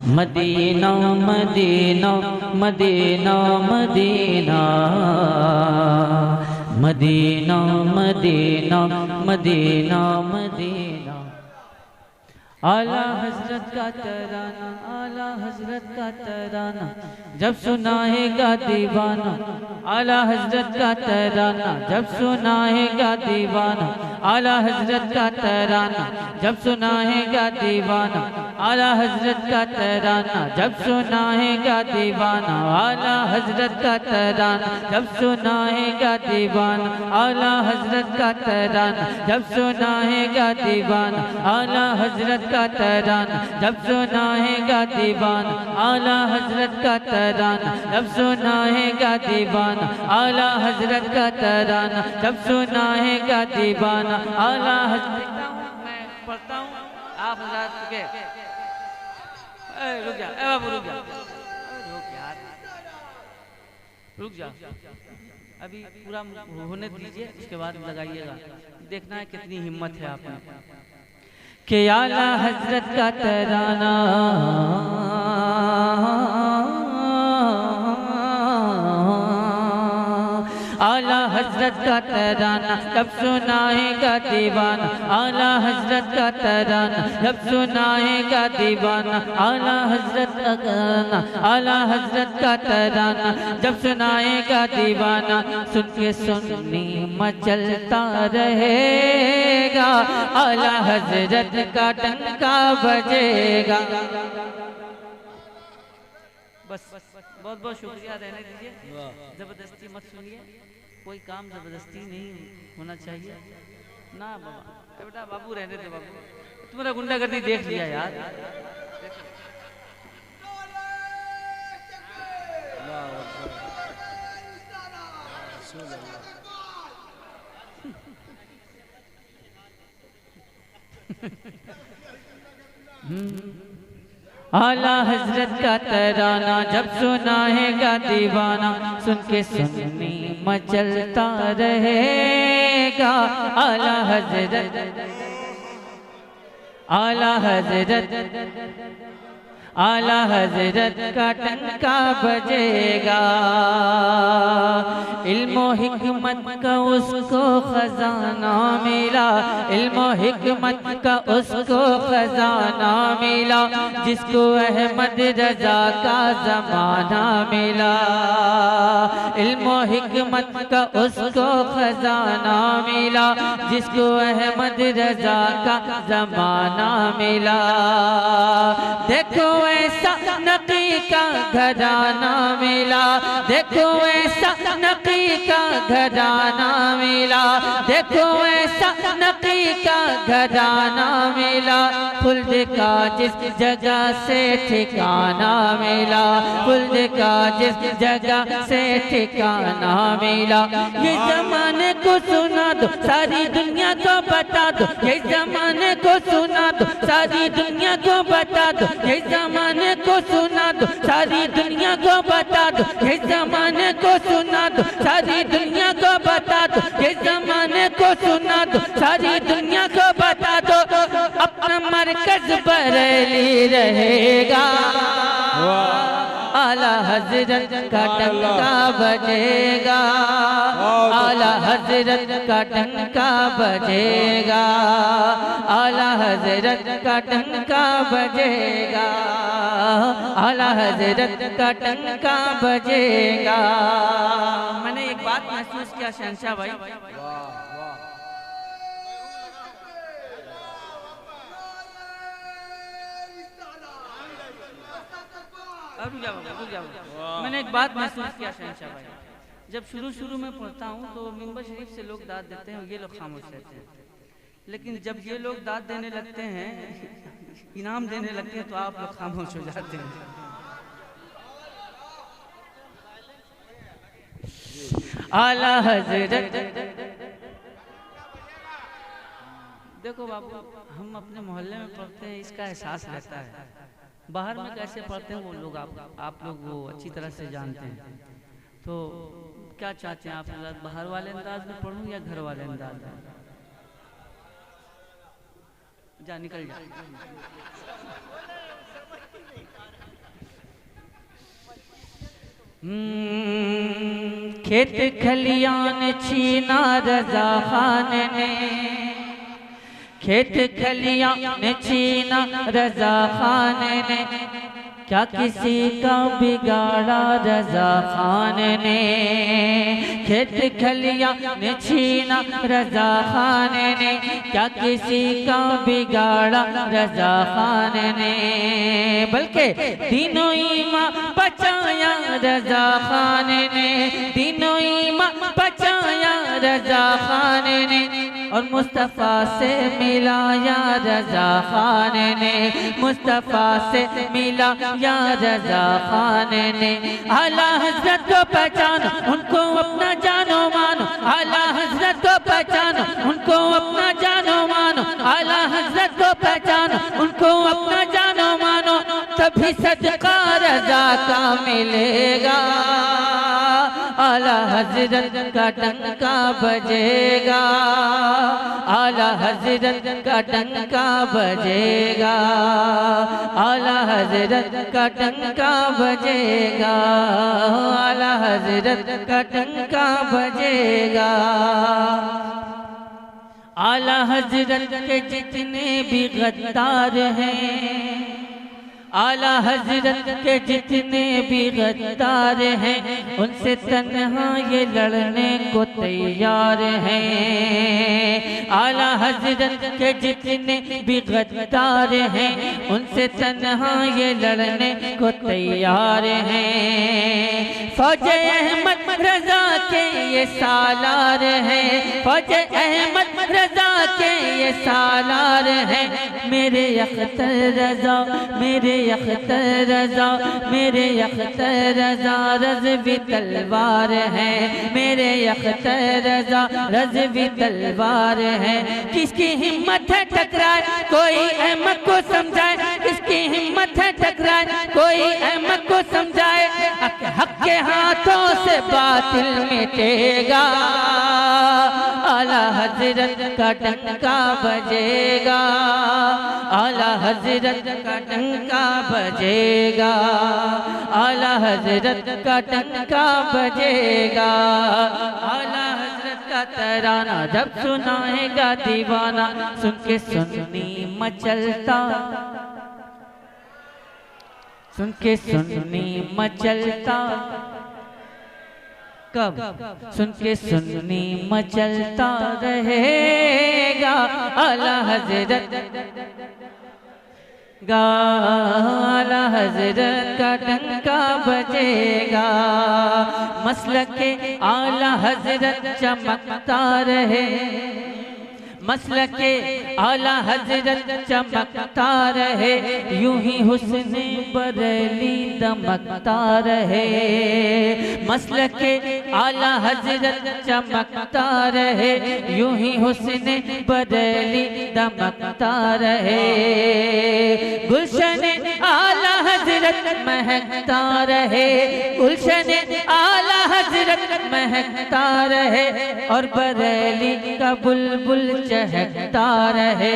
Medina Medina Medina Medina Medina Medina Medina Medina. Ala Hazrat का तराना, आला हजरत का तराना जब सुनाएगा दीवाना। आला हजरत का तराना जब सुनाएगा दीवाना। आला हजरत का तराना जब सुनाएगा दीवाना। आला हजरत का तराना जब सुनाएगा दीवाना। आला हजरत का तराना जब सुनाएगा दीवाना। आला हजरत का तराना जब सुनाएगा दीवाना। आला हजरत का तराना जब सुनाएगा दीवाना। आला हजरत का तराना जब सुनाएगा दीवाना। आला हजरत का तराना जब सुनाएगा दीवाना। आला हजरत मैं पढ़ता हूँ आप हजरत के रुक जा बाबू रुक जा रुक जा अभी पूरा होने दीजिए उसके बाद लगाइएगा। देखना है कितनी हिम्मत है आप में कि आला हजरत का तराना आला हजरत का तराना जब सुनाएगा दीवाना। आला हजरत का तराना जब सुनाएगा दीवाना। आला हजरत का तराना, आला हजरत का तराना जब सुनाएगा दीवाना। सुन के सुन्नी मचलता रहेगा। आला हजरत का डंका बजेगा। बस बहुत बहुत शुक्रिया, रहने दीजिए, जबरदस्ती मत सुनिए। कोई काम जबरदस्ती नहीं होना चाहिए ना बाबा। बेटा बाबू रहने दे बाबू, तुम्हारा गुंडागर्दी देख लिया यार। आला हजरत का तराना जब सुनाएगा दीवाना। सुन के सुन्नी मचलता रहेगा। आला हजरत, आला हजरत, आला हजरत का टंका बजेगा। इल्मो हिकमत का उसको खजाना मिला। इल्मो हिकमत का उसको खजाना मिला। जिसको अहमद रजा का जमाना मिला। इल्मो हिकमत का उसको खजाना मिला। जिसको अहमद रजा का जमाना मिला। देखो ऐसा नकी का घराना मिला। देखो ऐसा नकी का घराना मिला। देखो ऐसा नकी का घराना मिला। खुल्द का जिस जगह से ठिकाना मिला। खुल्द का जिस जगह से ठिकाना मिला। ये जमाने को सुना दो, सारी दुनिया को बता दो। ये जमाने को सुना दो, सारी दुनिया को बता दो। ये जमाने को सुना दो, सारी दुनिया को बता दो। ये जमाने को सुना दो, सारी दुनिया को बता दो। ये जमाने को सुना दो, सारी दुनिया को बता दो। अपना मरकज बरेली रहेगा। आला हजरत का टंका बजेगा। आला हजरत का टंका बजेगा। आला हजरत का टंका बजेगा। आला हजरत का टंका बजेगा। मैंने एक बात महसूस किया शहंशाह भाई, मैंने एक बात महसूस किया शहंशाह भाई, जब शुरू में पढ़ता हूँ तो मिंबर शरीफ से लोग दाद देते हैं और ये लोग खामोश रहते हैं। लेकिन जब ये लोग दाद देने लगते हैं, इनाम देने लगते हैं, तो आप लोग खामोश हो जाते हैं। आला हजरत, देखो बाबू, हम अपने मोहल्ले में पढ़ते हैं, इसका एहसास रहता है। बाहर में कैसे पढ़ते हैं वो लोग आप लोग वो अच्छी तरह से जानते हैं। तो क्या चाहते हैं आप, बाहर वाले अंदाज में पढ़ूं या घर वाले अंदाज में? जा निकल जा। खेत खलियान छीना रजा खान ने, खेत खलियान छीना रजा खान ने, क्या किसी का बिगाड़ा रजा खान ने। खेत खलियान छीना रजा खान ने, क्या किसी का बिगाड़ा रजा खान ने। बल्कि तीनों ईमान बचाया रजा खान ने, तीनों ईमान बचाया रजा खान ने, और मुस्तफ़ा से मिलाया रजा खान ने, मुस्तफ़ा से मिला या रजा खान ने। आला हज़रत को पहचानो, उनको अपना जानो मानो, आला हज़रत को पहचानो, उनको अपना जानो मानो, आला हज़रत को पहचानो, उनको अपना जानो मानो, तभी सदका रजा का मिलेगा। आला हज़रत का डंका बजेगा, आला हज़रत का डंका बजेगा, आला हज़रत का डंका बजेगा, आला हज़रत का डंका बजेगा। आला हज़रत के जितने भी गद्दार हैं, आला हज़रत के जितने भी गद्दार हैं, उनसे तन्हा ये लड़ने को तैयार हैं। आला हज़रत के जितने भी गद्दार हैं, उनसे तन्हा ये लड़ने को तैयार हैं। फौज अहमद रजा के ये सालार हैं, फौज अहमद रजा के ये सालार हैं। मेरे अख्तर रजा, मेरे अख्तर रजा, मेरे अख्तर रजा रज़वी तलवार है, मेरे अख्तर रजा रज़वी तलवार है। किसकी हिम्मत है टकराए कोई अहमद को समझाए, किसकी हिम्मत है टकराए कोई अहमद को समझाए। हक के हाथों से बातिल मिटेगा, आला हज़रत का डंका बजेगा, आला हज़रत का डंका बजेगा, आला हज़रत का डंका बजेगा। आला हज़रत का तराना जब सुनाएगा दीवाना, सुन के सुन्नी मचलता, सुन के सुन्नी मचलता, कब सुन के सुन्नी मचलता रहेगा। आला हज़रत आला हज़रत का डंका बजेगा, मसलके आला हज़रत चमकता रहे, मसलके आला हज़रत चमकता रहे, यूं ही हुस्न बरेली दमकता रहे। मसलके आला हज़रत चमकता रहे, यूं ही हुस्न बरेली दमकता रहे। गुलशन आला हज़रत महकता रहे, गुलशन आला हज़रत महकता रहे, और बरेली का बुलबुल चहकता रहे।